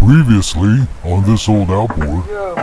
Previously on This Old Outboard. Here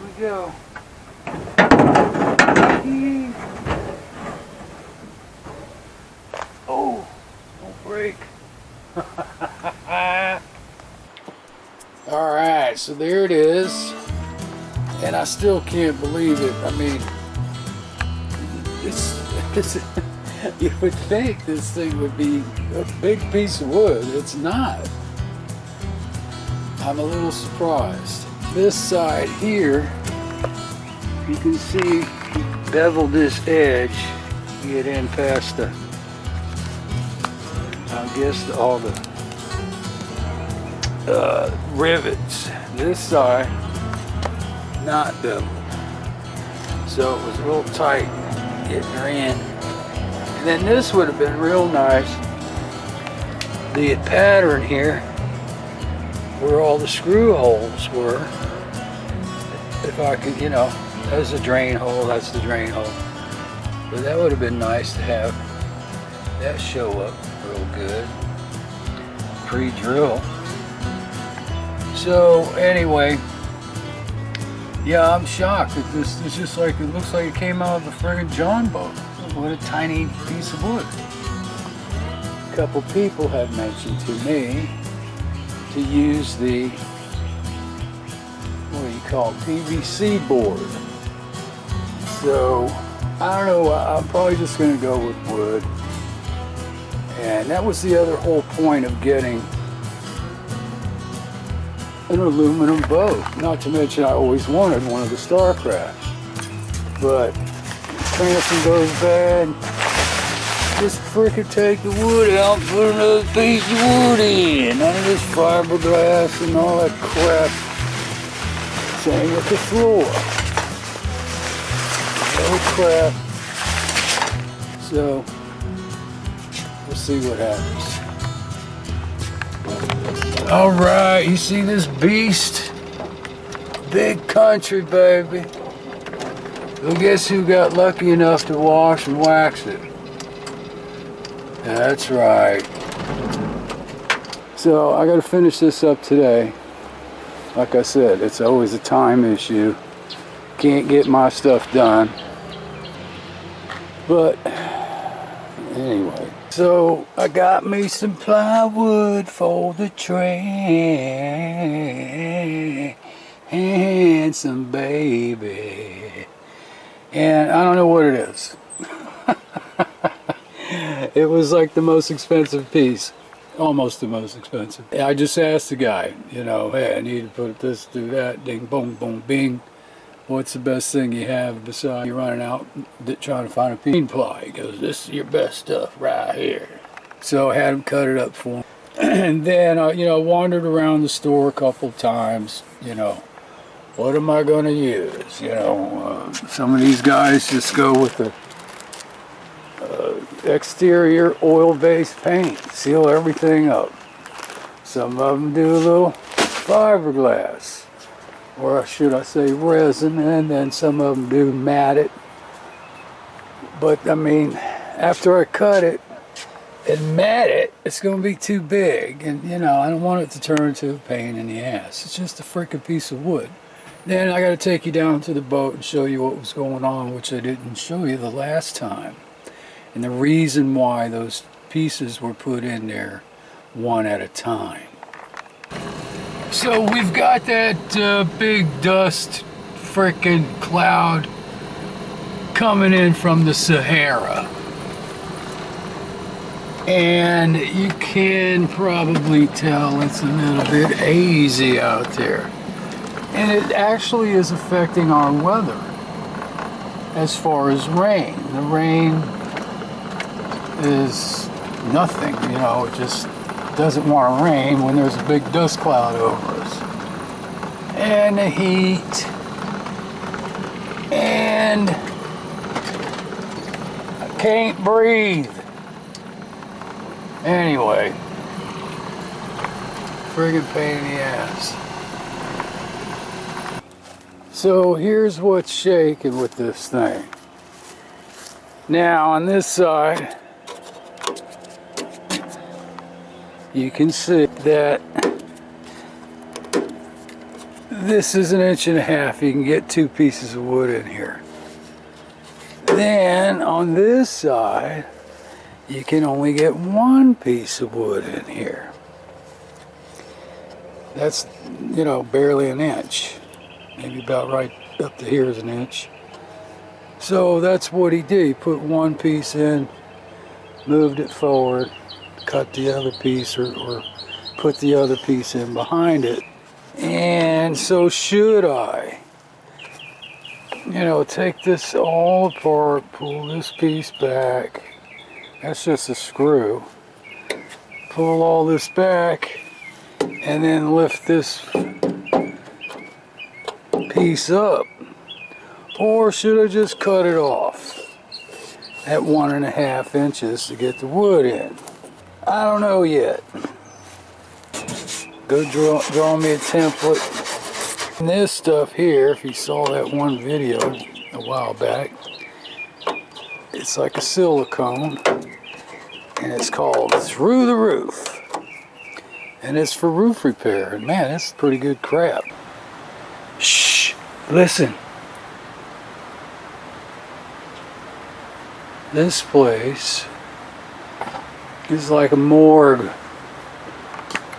we go. Oh, don't break. Alright, so there it is. And I still can't believe it. I mean, it's you would think this thing would be a big piece of wood. It's not. I'm a little surprised. This side here, you can see he beveled this edge, get in past the, I guess all the rivets. This side, not beveled. So it was real tight getting her in. And then this would have been real nice. The pattern here, where all the screw holes were, if I could, you know, that's the drain hole, that's the drain hole. But that would have been nice to have that show up real good, pre-drill. So anyway, yeah, I'm shocked that this is just like, it looks like it came out of a friggin' John boat. What a tiny piece of wood. A couple people had mentioned to me to use the, what do you call it, PVC board. So, I don't know, I'm probably just going to go with wood. And that was the other whole point of getting an aluminum boat. Not to mention I always wanted one of the Starcrafts. But Transom goes bad, just freaking take the wood out and put another piece of wood in. None of this fiberglass and all that crap. Same with the floor. No crap. So, we'll see what happens. Alright, you see this beast? Big country, baby. Well, guess who got lucky enough to wash and wax it? That's right. So I got to finish this up today. Like I said, it's always a time issue. Can't get my stuff done. But anyway, so I got me some plywood for the transom, baby. And I don't know what it is. It was like the most expensive piece. Almost the most expensive. I just asked the guy, you know, hey, I need to put this, do that, ding, boom, boom, bing. What's the best thing you have besides you running out trying to find a piece of ply? He goes, this is your best stuff right here. So I had him cut it up for him. And then, you know, I wandered around the store a couple times, you know. What am I going to use? You know, some of these guys just go with the exterior oil-based paint, seal everything up. Some of them do a little fiberglass, or should I say resin, and then some of them do mat it. But I mean, after I cut it and mat it, it's going to be too big, and you know, I don't want it to turn into a pain in the ass. It's just a freaking piece of wood. Then I got to take you down to the boat and show you what was going on, which I didn't show you the last time. And the reason why those pieces were put in there one at a time. So we've got that big dust frickin' cloud coming in from the Sahara. And you can probably tell it's a little bit hazy out there. And it actually is affecting our weather as far as rain. The rain is nothing, you know, it just doesn't want to rain when there's a big dust cloud over us. And the heat. And I can't breathe. Anyway, friggin' pain in the ass. So here's what's shaking with this thing. Now on this side, you can see that this is 1.5 inches. You can get 2 pieces of wood in here. Then on this side, you can only get 1 piece of wood in here. That's, you know, barely 1 inch. Maybe about right up to here is 1 inch. So that's what he did. He put 1 piece in, moved it forward, cut the other piece, or put the other piece in behind it. And so should I, you know, take this all apart, pull this piece back. That's just a screw. Pull all this back and then lift this piece up. Or should I just cut it off at 1.5 inches to get the wood in? I don't know yet. Go draw me a template. And this stuff here, if you saw that one video a while back, it's like a silicone, and it's called Through the Roof. And it's for roof repair. And man, it's pretty good crap. Shh, listen. This place is like a morgue.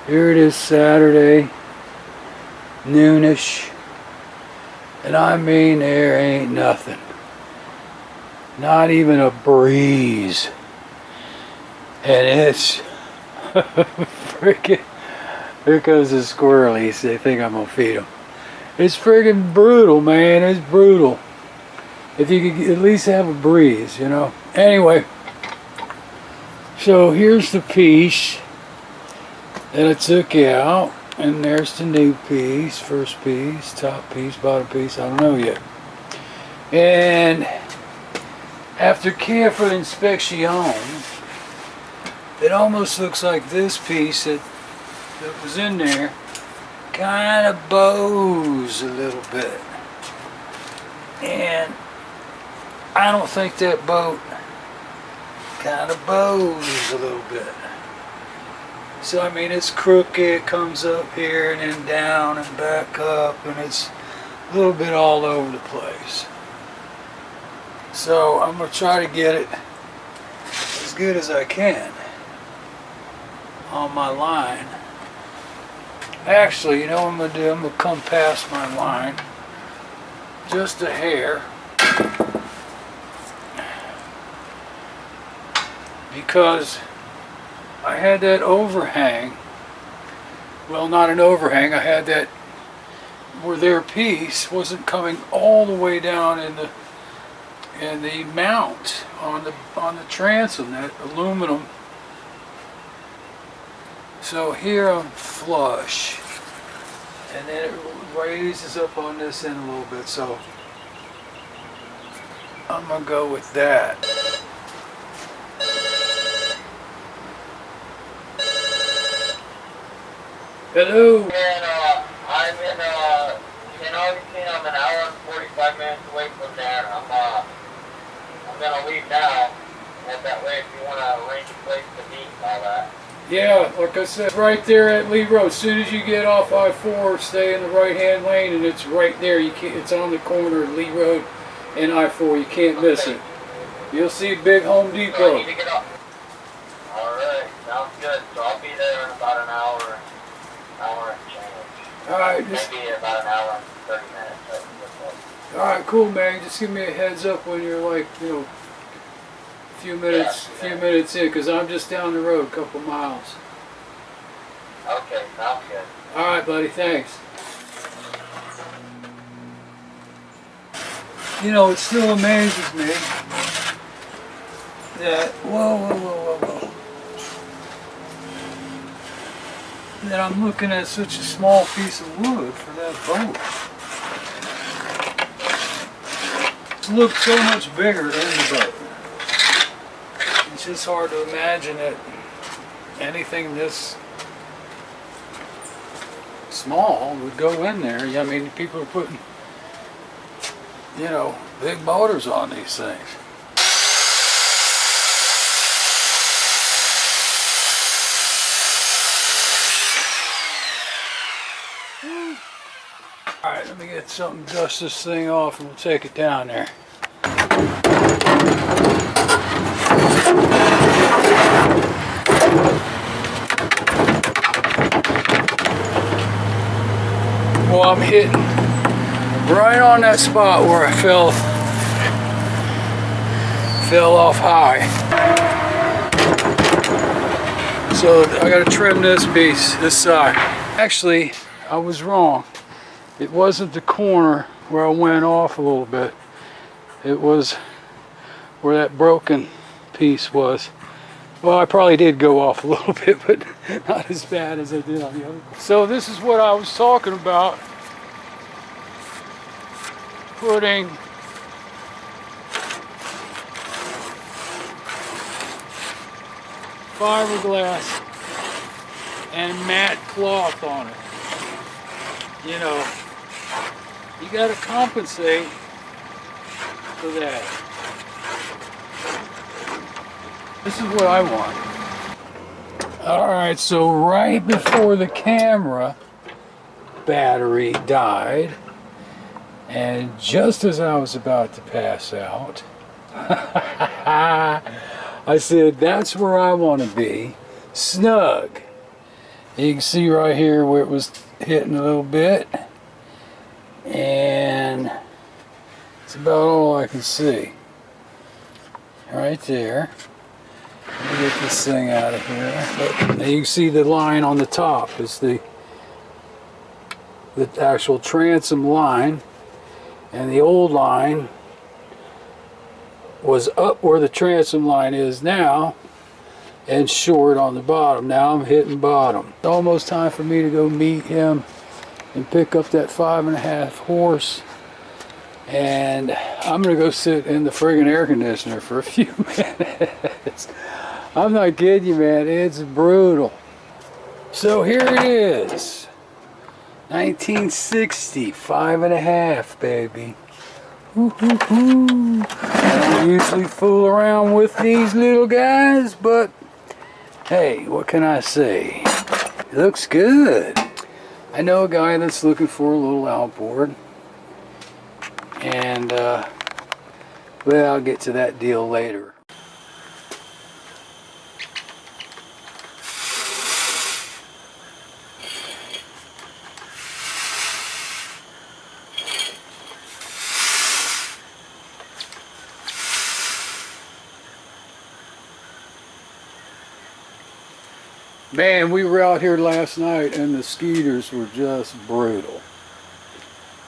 Here it is Saturday, noonish, and I mean there ain't nothing. Not even a breeze. And it's freaking, here goes the squirrelies, they think I'm gonna feed them. It's friggin' brutal, man, it's brutal. If you could at least have a breeze, you know. Anyway, so here's the piece that I took out, and there's the new piece, first piece, top piece, bottom piece, I don't know yet. And after careful inspection, it almost looks like this piece that was in there kind of bows a little bit. And I don't think that boat kind of bows a little bit. So I mean, it's crooked, comes up here and then down and back up, and it's a little bit all over the place. So I'm going to try to get it as good as I can on my line. Actually, you know what I'm going to do? I'm going to come past my line just a hair, because I had that overhang. Well, not an overhang. I had that where their piece wasn't coming all the way down in the mount on the transom, that aluminum. So here I'm flush, and then it raises up on this end a little bit. So I'm gonna go with that. Hello. And I'm in, I'm an hour and 45 minutes away from there. I'm gonna leave now, and that way if you want to arrange a place to meet and all that. Yeah, like I said, right there at Lee Road. As soon as you get off I-4, stay in the right-hand lane, and it's right there. You can't. It's on the corner of Lee Road and I-4. You can't miss it. You'll see Big Home Depot. So I need to get up. All right, sounds good. So I'll be there in about an hour and change. All right, maybe about an hour and 30 minutes. All right, cool, man. Just give me a heads up when you're like, you know, a few minutes in, because I'm just down the road, a couple miles. Okay, sounds good. All right, buddy. Thanks. You know, it still amazes me that that I'm looking at such a small piece of wood for that boat. It looks so much bigger than the boat. It's just hard to imagine that anything this small would go in there. I mean, people are putting, you know, big motors on these things. Alright, let me get something, dust this thing off, and we'll take it down there. Well, I'm hitting right on that spot where I fell off high. So I gotta trim this piece, this side. Actually, I was wrong. It wasn't the corner where I went off a little bit. It was where that broken piece was. Well, I probably did go off a little bit, but not as bad as I did on the other. So this is what I was talking about. Putting fiberglass and matte cloth on it. You know, you got to compensate for that. This is what I want. Alright, so right before the camera battery died, and just as I was about to pass out, I said, that's where I want to be, snug. You can see right here where it was hitting a little bit, and it's about all I can see. Right there. Let me get this thing out of here. But you can see the line on the top is the actual transom line, and the old line was up where the transom line is now and short on the bottom. Now I'm hitting bottom. It's almost time for me to go meet him and pick up that 5.5 horse, and I'm gonna go sit in the friggin' air conditioner for a few minutes. I'm not kidding you, man, it's brutal. So here it is, 1960, 5.5, baby. I don't usually fool around with these little guys, but hey, what can I say? It looks good. I know a guy that's looking for a little outboard, and well, I'll get to that deal later. Man, we were out here last night and the Skeeters were just brutal.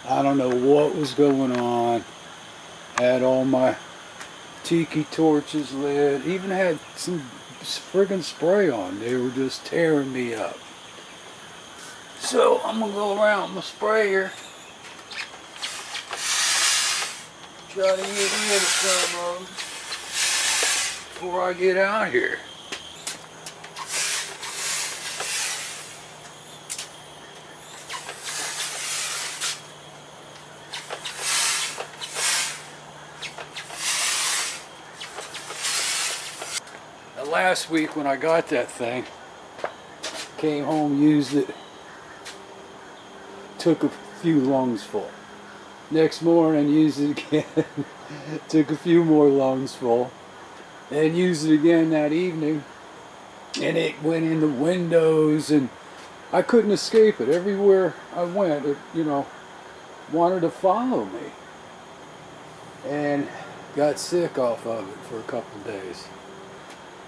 I don't know what was going on. Had all my tiki torches lit. Even had some friggin' spray on. They were just tearing me up. So I'm gonna go around with my sprayer. Try to get rid of some of them before I get out here. Last week when I got that thing, came home, used it, took a few lungs full. Next morning, used it again, took a few more lungs full, and used it again that evening, and it went in the windows, and I couldn't escape it. Everywhere I went, it, you know, wanted to follow me, and got sick off of it for a couple of days.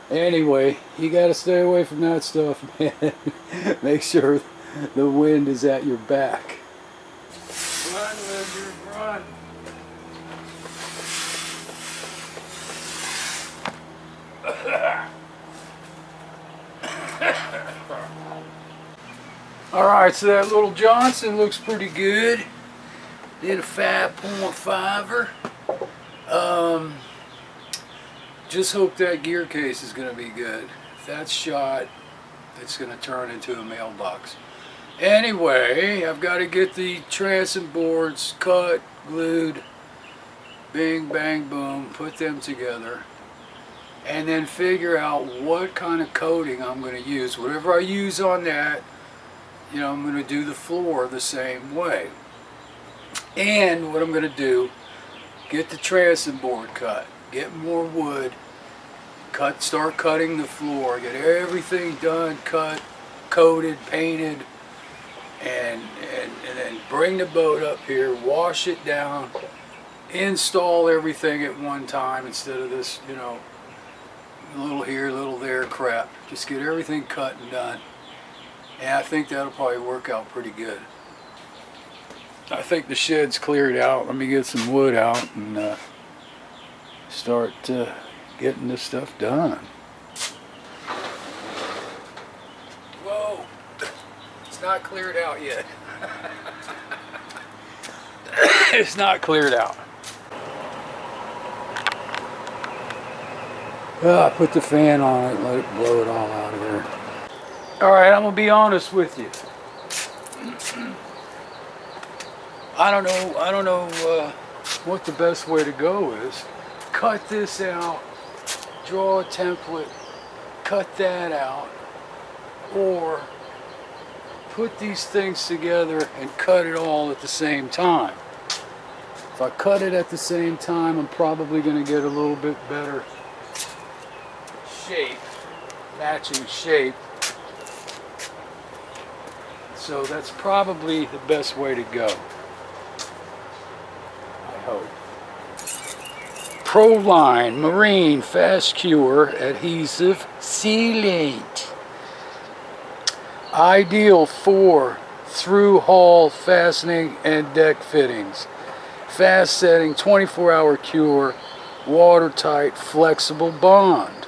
Anyway, you gotta stay away from that stuff, man. Make sure the wind is at your back. Run, Lizard, run. Alright, so that little Johnson looks pretty good. Did a 5.5er. Just hope that gear case is going to be good. If that's shot, it's going to turn into a mailbox. Anyway, I've got to get the transom boards cut, glued, bing, bang, boom, put them together, and then figure out what kind of coating I'm going to use. Whatever I use on that, you know, I'm going to do the floor the same way. And what I'm going to do, get the transom board cut, get more wood, start cutting the floor, get everything done, cut, coated, painted, and then bring the boat up here, wash it down, install everything at one time instead of this, you know, little here, little there crap. Just get everything cut and done. And I think that'll probably work out pretty good. I think the shed's cleared out. Let me get some wood out and start getting this stuff done. Whoa, it's not cleared out yet. It's not cleared out. I put the fan on it and let it blow it all out of there. Alright, I'm going to be honest with you. I don't know what the best way to go is. Cut this out, draw a template, cut that out, or put these things together and cut it all at the same time. If I cut it at the same time, I'm probably going to get a little bit better shape, matching shape. So that's probably the best way to go. I hope. Proline Marine Fast Cure Adhesive Sealant. Ideal for through hull fastening and deck fittings. Fast setting, 24-hour cure, watertight, flexible bond.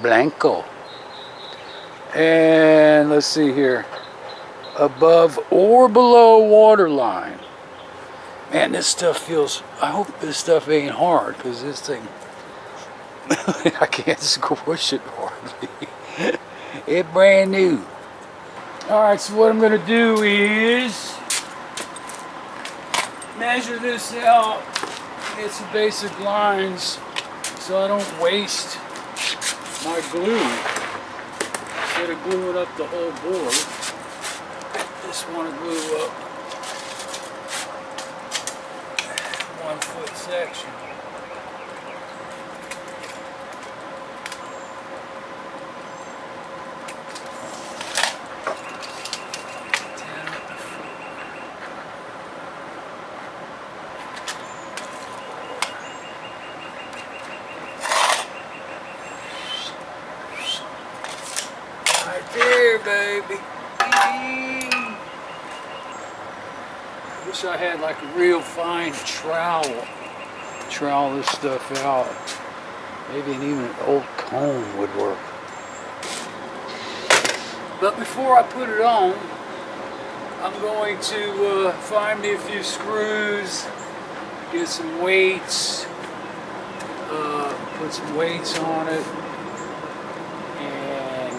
Blanco. And let's see here. Above or below waterline. Man, this stuff feels, I hope this stuff ain't hard, because this thing, I can't squish it hardly. It's brand new. Alright, so what I'm going to do is measure this out, get some basic lines so I don't waste my glue. Instead of gluing up the whole board, I just want to glue up 1 foot section. There, baby. Wish I had like a real fine trowel. Trowel this stuff out. Maybe even an old comb would work. But before I put it on, I'm going to find me a few screws, get some weights, put some weights on it,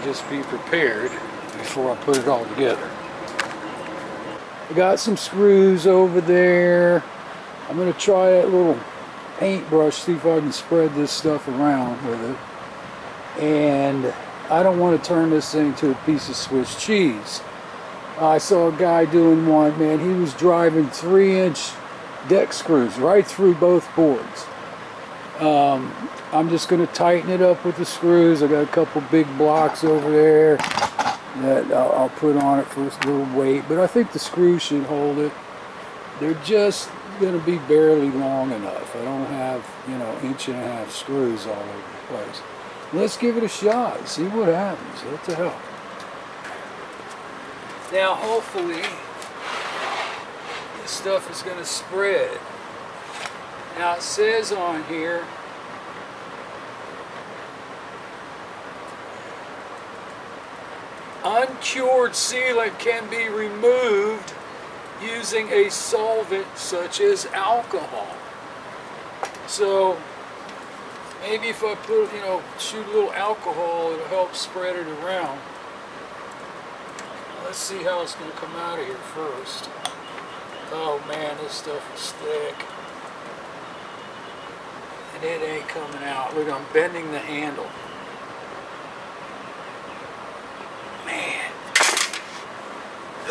just be prepared before I put it all together. I got some screws over there. I'm going to try that little paintbrush, see if I can spread this stuff around with it. And I don't want to turn this thing into a piece of Swiss cheese. I saw a guy doing one, man, he was driving 3-inch deck screws right through both boards. I'm just going to tighten it up with the screws. I got a couple big blocks over there that I'll put on it for a little weight, but I think the screws should hold it. They're just going to be barely long enough. I don't have, 1.5-inch screws all over the place. Let's give it a shot, see what happens. What the hell? Now hopefully this stuff is going to spread. Now it says on here uncured sealant can be removed using a solvent such as alcohol. So maybe if I put, shoot a little alcohol, it'll help spread it around. Let's see how it's going to come out of here first. Oh man, this stuff is thick. And it ain't coming out. Look, I'm bending the handle. Man.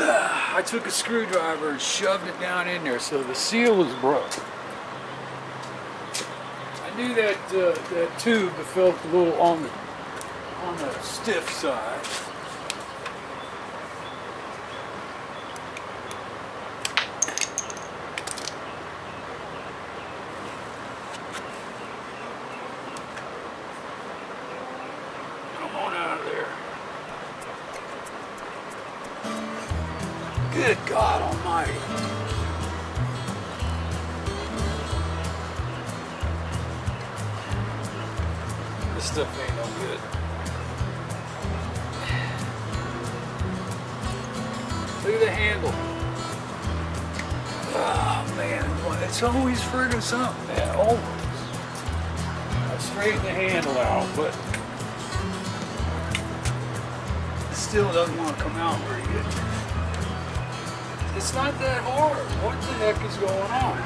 I I took a screwdriver and shoved it down in there, so the seal was broke. I knew that that tube felt a little on the stiff side. Come on out of there. Good God Almighty. This stuff ain't no good. Look at the handle. Oh man, it's always friggin' something, man. Always. I straighten the handle out, but it still doesn't want to come out very good. It's not that hard. What the heck is going on?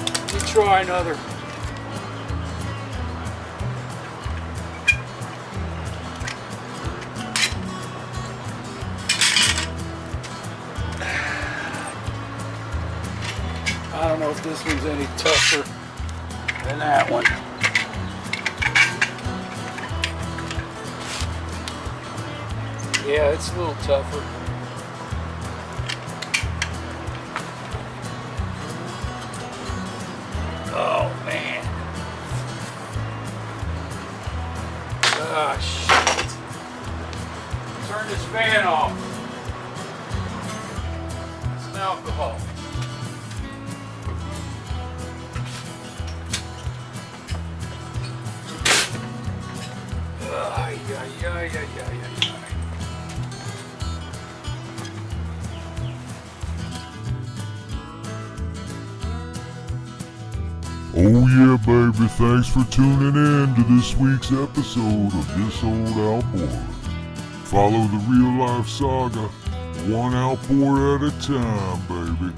Let me try another. I don't know if this one's any tougher than that one. Yeah, it's a little tougher. Oh man. Ah, shit. Turn this fan off. Some alcohol. Oh yeah, baby, thanks for tuning in to this week's episode of This Old Outboard. Follow the real-life saga, one outboard at a time, baby.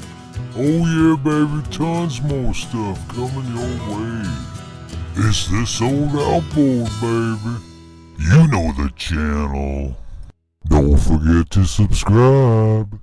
Oh yeah, baby, tons more stuff coming your way. It's This Old Outboard, baby. You know the channel. Don't forget to subscribe.